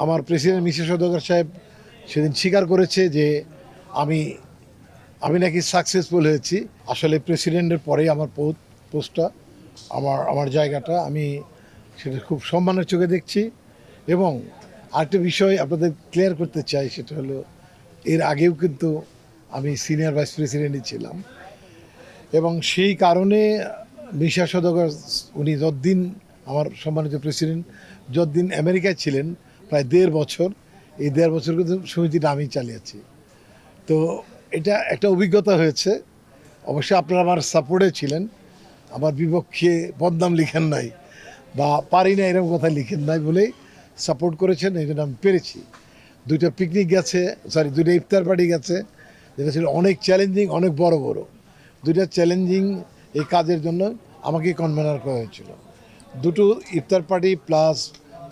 আমার president Mrs সওদাগর সাহেব সেদিন স্বীকার করেছে যে আমি আমি নাকি সাকসেসফুল হয়েছি। আসলে প্রেসিডেন্টের পরেই আমার পোস্টটা, আমার জায়গাটা, আমি সেটা খুব সম্মানের চোখে দেখছি। এবং আরেকটা বিষয় আপনাদের ক্লিয়ার করতে চাই, সেটা হলো এর আগেও কিন্তু আমি সিনিয়র ভাইস প্রেসিডেন্টই ছিলাম, এবং সেই কারণে মিসেস সওদাগর উনি যতদিন, আমার সম্মানিত প্রেসিডেন্ট যতদিন আমেরিকায় ছিলেন, প্রায় 1.5 বছর, এই 1.5 বছর কিন্তু সমিতিটা আমি চালিয়েছি। তো এটা একটা অভিজ্ঞতা হয়েছে। অবশ্যই আপনারা আমার সাপোর্টে ছিলেন, আমার বিপক্ষে বদনাম লিখেন নাই বা পারি না এরকম কথা লিখেন নাই বলেই সাপোর্ট করেছেন, এই জন্য আমি পেরেছি। 2টা পিকনিক গেছে, 2টা ইফতার পার্টি গেছে, যেটা ছিল অনেক চ্যালেঞ্জিং, অনেক বড় বড় 2টা চ্যালেঞ্জিং। এই কাজের জন্য আমাকে কনভেনার করা হয়েছিল। 2টো ইফতার পার্টি প্লাস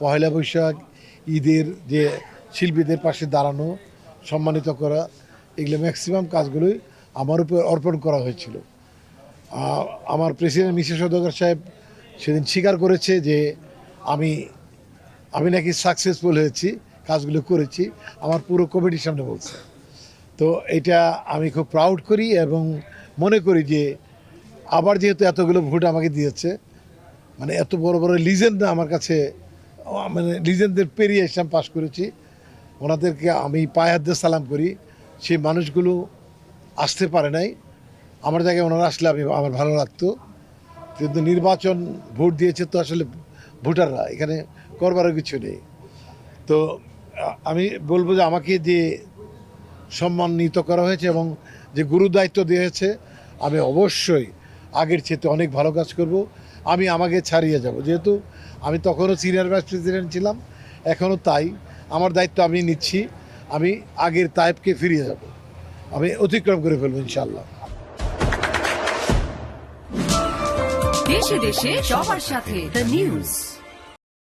পয়লা বৈশাখ, ঈদের যে শিল্পীদের পাশে দাঁড়ানো, সম্মানিত করা, এগুলো ম্যাক্সিমাম কাজগুলোই আমার উপর অর্পণ করা হয়েছিল। আমার প্রেসিডেন্ট মিসেস সওদাগর সাহেব সেদিন স্বীকার করেছে যে আমি নাকি সাকসেসফুল হয়েছি, কাজগুলো করেছি, আমার পুরো কমিটির সামনে বলছে। তো এটা আমি খুব প্রাউড করি এবং মনে করি যে আবার যেহেতু এতগুলো ভোট আমাকে দিয়েছে, মানে এত বড় বড় লিজেন্ডরা আমার কাছে, মানে লিজেন্ডদের পেরিয়ে এসে পাস করেছি, ওনাদেরকে আমি পায়ে হাত দিয়ে সালাম করি। সেই মানুষগুলো আসতে পারে নাই, আমার জায়গায় ওনারা আসলে আমার ভালো লাগতো। কিন্তু নির্বাচন ভোট দিয়েছে তো আসলে ভোটাররা, এখানে করবারও কিছু নেই। তো আমি বলবো যে আমাকে যে সম্মানিত করা হয়েছে এবং যে গুরু দায়িত্ব দিয়েছে, আমি অবশ্যই আগের চেয়ে অনেক ভালো কাজ করব। আমি আমাকে ছাড়িয়ে যাব, যেহেতু আমি তখনও সিনিয়র ভাইস প্রেসিডেন্ট ছিলাম, এখনও তাই। আমার দায়িত্ব আমি নিচ্ছি, আমি আগের তাইবকে ফিরিয়ে যাব, আমি অতিক্রম করে ফেলবো ইনশাল্লাহ। দেশে দেশে সবার সাথে দ্য নিউজ।